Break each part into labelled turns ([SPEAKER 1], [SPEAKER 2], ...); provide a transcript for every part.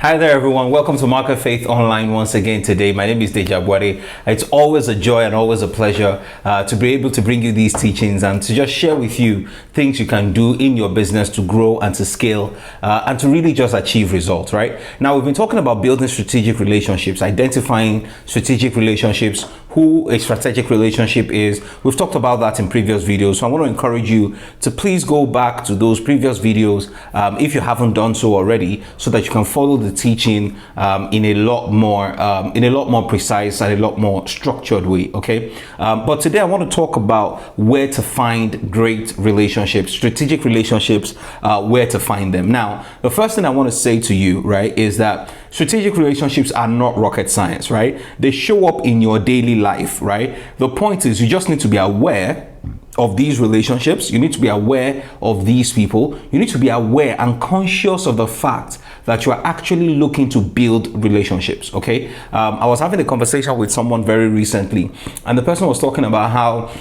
[SPEAKER 1] Hi there, everyone. Welcome to MarketFaith.Online once again today. My name is Deji Agboade. It's always a joy and always a pleasure to be able to bring you these teachings and to just share with you things you can do in your business to grow and to scale and to really just achieve results, right? Now, we've been talking about building strategic relationships, identifying strategic relationships, who a strategic relationship is. We've talked about that in previous videos. So I want to encourage you to please go back to those previous videos if you haven't done so already, so that you can follow the teaching in a lot more precise and a lot more structured way. Okay, but today I want to talk about where to find great relationships, strategic relationships, where to find them. Now, the first thing I want to say to you, right, is that strategic relationships are not rocket science, right? They show up in your daily life, right? The point is, you just need to be aware of these relationships. You need to be aware of these people. You need to be aware and conscious of the fact that you are actually looking to build relationships. Okay, I was having a conversation with someone very recently, and the person was talking about how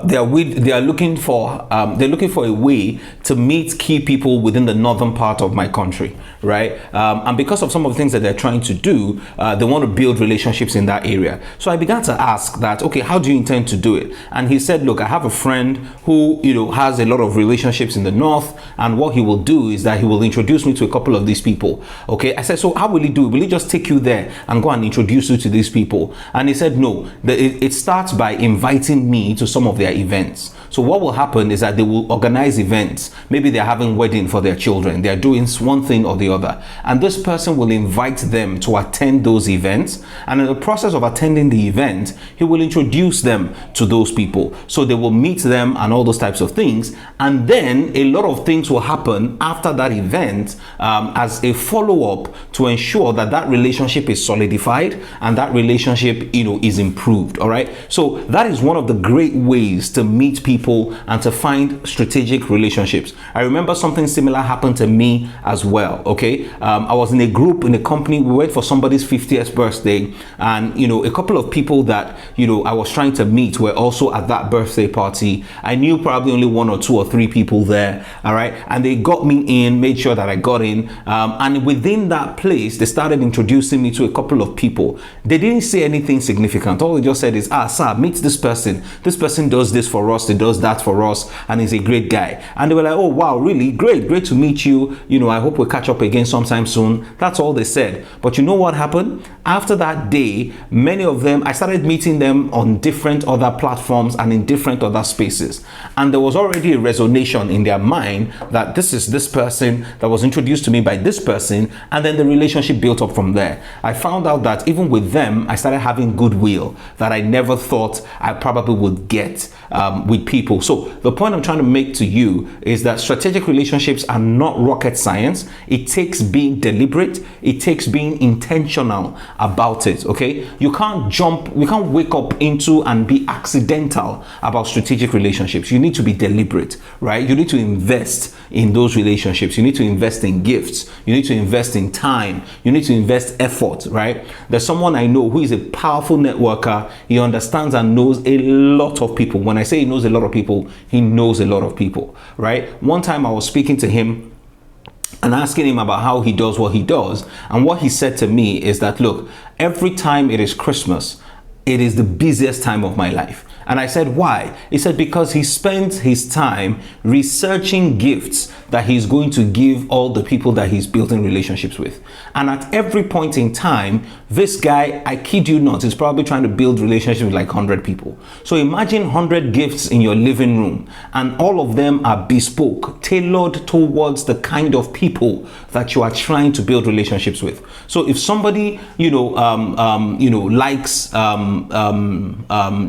[SPEAKER 1] they're looking for a way to meet key people within the northern part of my country, right? And because of some of the things that they're trying to do, they want to build relationships in that area. So I began to ask that, okay, how do you intend to do it? And he said, look, I have a friend who has a lot of relationships in the north, and what he will do is that he will introduce me to a couple of these people. Okay, I said, so how will he do it? Will he just take you there and go and introduce you to these people? And he said, no, it starts by inviting me to some of their events. So what will happen is that they will organize events. Maybe they're having wedding for their children. They're doing one thing or the other. And this person will invite them to attend those events. And in the process of attending the event, he will introduce them to those people. So they will meet them and all those types of things. And then a lot of things will happen after that event as a follow-up to ensure that that relationship is solidified and that relationship, is improved. All right. So that is one of the great ways to meet people and to find strategic relationships. I remember something similar happened to me as well. Okay, I was in a group in a company. We went for somebody's 50th birthday, and a couple of people that I was trying to meet were also at that birthday party. I knew probably only one or two or three people there. All right, and they got me in, made sure that I got in, and within that place, they started introducing me to a couple of people. They didn't say anything significant. All they just said is, sir, meet this person. This person does this for us, they does that for us, and he's a great guy. And they were like, oh wow, really great to meet you, I hope we'll catch up again sometime soon. That's all they said. But you know what happened? After that day, many of them, I started meeting them on different other platforms and in different other spaces, and there was already a resonation in their mind that this is this person that was introduced to me by this person, and then the relationship built up from there. I found out that even with them, I started having goodwill that I never thought I probably would get with people. So the point I'm trying to make to you is that strategic relationships are not rocket science. It takes being deliberate. It takes being intentional about it. Okay, we can't wake up into and be accidental about strategic relationships. You need to be deliberate, right? You need to invest in those relationships. You need to invest in gifts. You need to invest in time. You need to invest effort, right? There's someone I know who is a powerful networker. He understands and knows a lot of people. When I say he knows a lot of people, he knows a lot of people, right? One time I was speaking to him and asking him about how he does what he does. And what he said to me is that, look, every time it is Christmas, it is the busiest time of my life. And I said, why? He said, because he spends his time researching gifts that he's going to give all the people that he's building relationships with. And at every point in time, this guy, I kid you not, is probably trying to build relationships with like 100 people. So imagine 100 gifts in your living room, and all of them are bespoke, tailored towards the kind of people that you are trying to build relationships with. So if somebody, likes,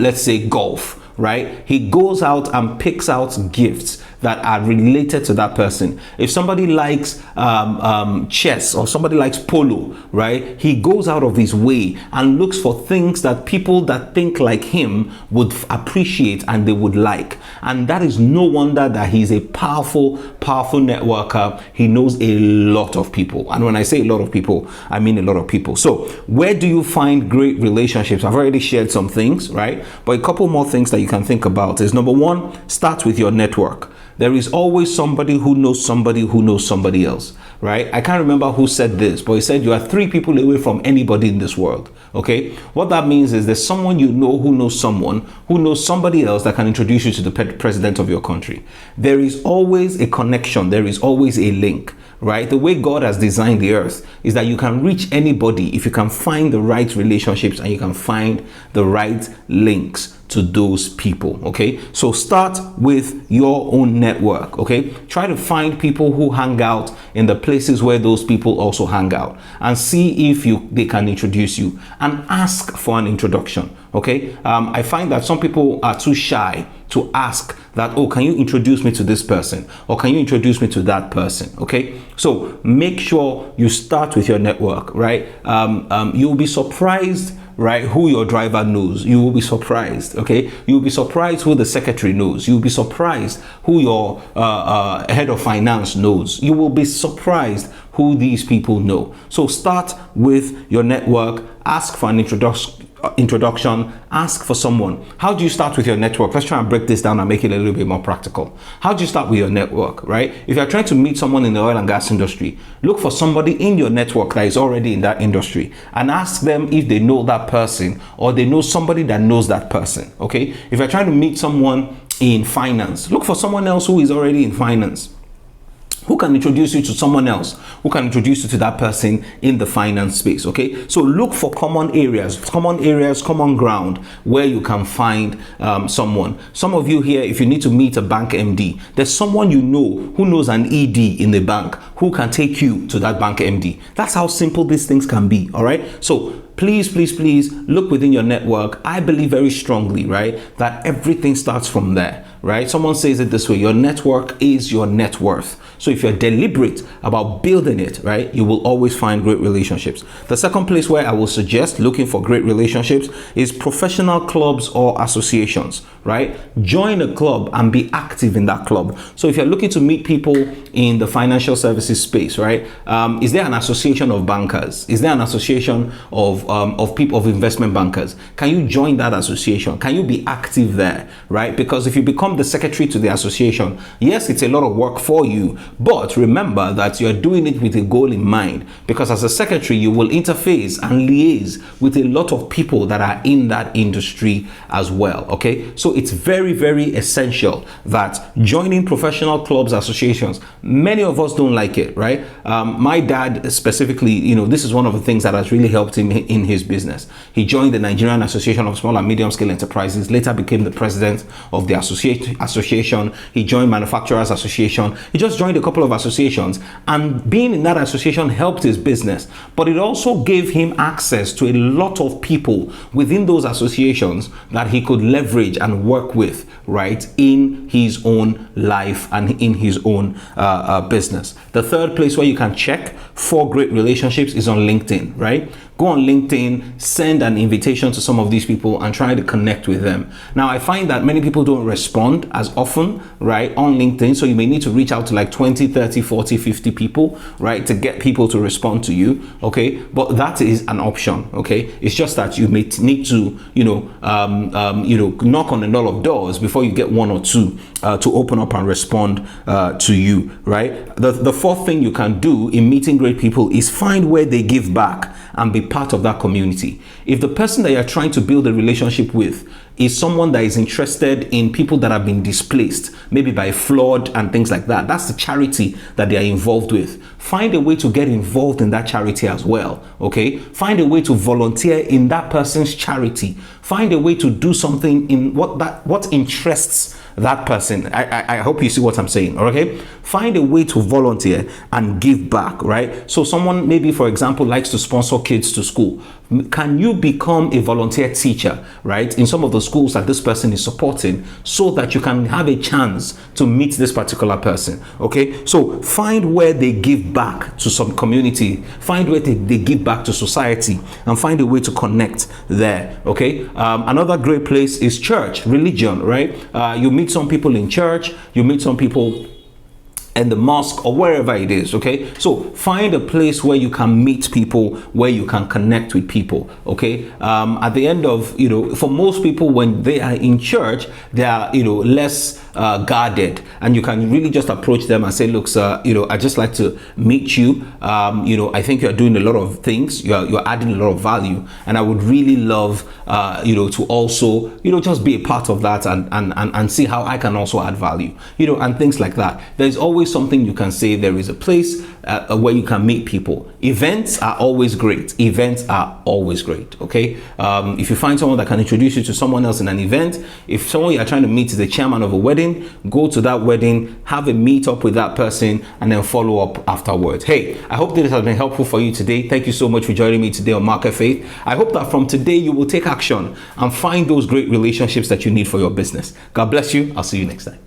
[SPEAKER 1] let's say golf, right? He goes out and picks out gifts that are related to that person. If somebody likes chess or somebody likes polo, right? He goes out of his way and looks for things that people that think like him would appreciate and they would like. And that is no wonder that he's a powerful networker. He knows a lot of people. And when I say a lot of people, I mean a lot of people. So where do you find great relationships? I've already shared some things, right? But a couple more things that you can think about is, number one, start with your network. there is always somebody who knows somebody who knows somebody else, right? I can't remember who said this, but he said you are 3 people away from anybody in this world, okay? What that means is there's someone you know who knows someone who knows somebody else that can introduce you to the president of your country. There is always a connection. There is always a link, right? The way God has designed the earth is that you can reach anybody if you can find the right relationships and you can find the right links to those people, okay? So start with your own network, okay? Try to find people who hang out in the places where those people also hang out and see if they can introduce you, and ask for an introduction, okay? I find that some people are too shy to ask that, oh, can you introduce me to this person, or can you introduce me to that person, okay? So make sure you start with your network, right? You'll be surprised, right, who your driver knows. You will be surprised, okay? You'll be surprised who the secretary knows. You'll be surprised who your head of finance knows. You will be surprised who these people know. So start with your network. Ask for an introduction. Ask for someone. How do you start with your network? Let's try and break this down and make it a little bit more practical. How do you start with your network, right? If you're trying to meet someone in the oil and gas industry, look for somebody in your network that is already in that industry and ask them if they know that person or they know somebody that knows that person, okay? If you're trying to meet someone in finance, look for someone else who is already in finance, who can introduce you to someone else, who can introduce you to that person in the finance space, okay? So look for common areas, common ground where you can find someone. Some of you here, if you need to meet a bank MD, there's someone you know who knows an ED in the bank who can take you to that bank MD. That's how simple these things can be, all right? So please look within your network. I believe very strongly, right, that everything starts from there, right? Someone says it this way: your network is your net worth. So if you're deliberate about building it, right, you will always find great relationships. The second place where I will suggest looking for great relationships is professional clubs or associations, right? Join a club and be active in that club. So if you're looking to meet people in the financial services space, right, is there an association of bankers? Is there an association of people, of investment bankers? Can you join that association? Can you be active there, right? Because if you become the secretary to the association, yes, it's a lot of work for you, but remember that you're doing it with a goal in mind, because as a secretary, you will interface and liaise with a lot of people that are in that industry as well, okay? So it's very, very essential that joining professional clubs, associations, many of us don't like it, right? My dad specifically, you know, this is one of the things that has really helped him in his business. He joined the Nigerian Association of Small and Medium Scale Enterprises, later became the president of the association. He joined Manufacturers Association. He just joined a couple of associations, and being in that association helped his business, but it also gave him access to a lot of people within those associations that he could leverage and work with, right, in his own life and in his own business. The third place where you can check for great relationships is on LinkedIn, right? Go on LinkedIn, send an invitation to some of these people and try to connect with them. Now, I find that many people don't respond as often, right, on LinkedIn. So you may need to reach out to like 20, 30, 40, 50 people, right, to get people to respond to you, okay? But that is an option, okay? It's just that you may need to, knock on a lot of doors before you get one or two to open up and respond to you, right? The fourth thing you can do in meeting great people is find where they give back and be part of that community. If the person that you're trying to build a relationship with is someone that is interested in people that have been displaced, maybe by flood and things like that, that's the charity that they are involved with. Find a way to get involved in that charity as well, okay? Find a way to volunteer in that person's charity. Find a way to do something in what interests that person. I hope you see what I'm saying, okay? Find a way to volunteer and give back, right? So someone maybe, for example, likes to sponsor kids to school. Can you become a volunteer teacher, right, in some of the schools that this person is supporting, so that you can have a chance to meet this particular person, okay? So find where they give back to some community, find where they give back to society, and find a way to connect there, okay? Another great place is church, religion, right? You meet some people in church, you meet some people and the mosque or wherever it is. Okay, so find a place where you can meet people, where you can connect with people. Okay, at the end of, for most people, when they are in church, they are less guarded, and you can really just approach them and say, look, sir, I just like to meet you. I think you're doing a lot of things, you're adding a lot of value, and I would really love to also just be a part of that, and see how I can also add value, and things like that. There's always something you can say. There is a place where you can meet people. Events are always great. Okay, if you find someone that can introduce you to someone else in an event, if someone you're trying to meet is the chairman of a wedding, go to that wedding, have a meet up with that person, and then follow up afterwards. Hey, I hope this has been helpful for you today. Thank you so much for joining me today on Market Faith. I hope that from today you will take action and find those great relationships that you need for your business. God bless you. I'll see you next time.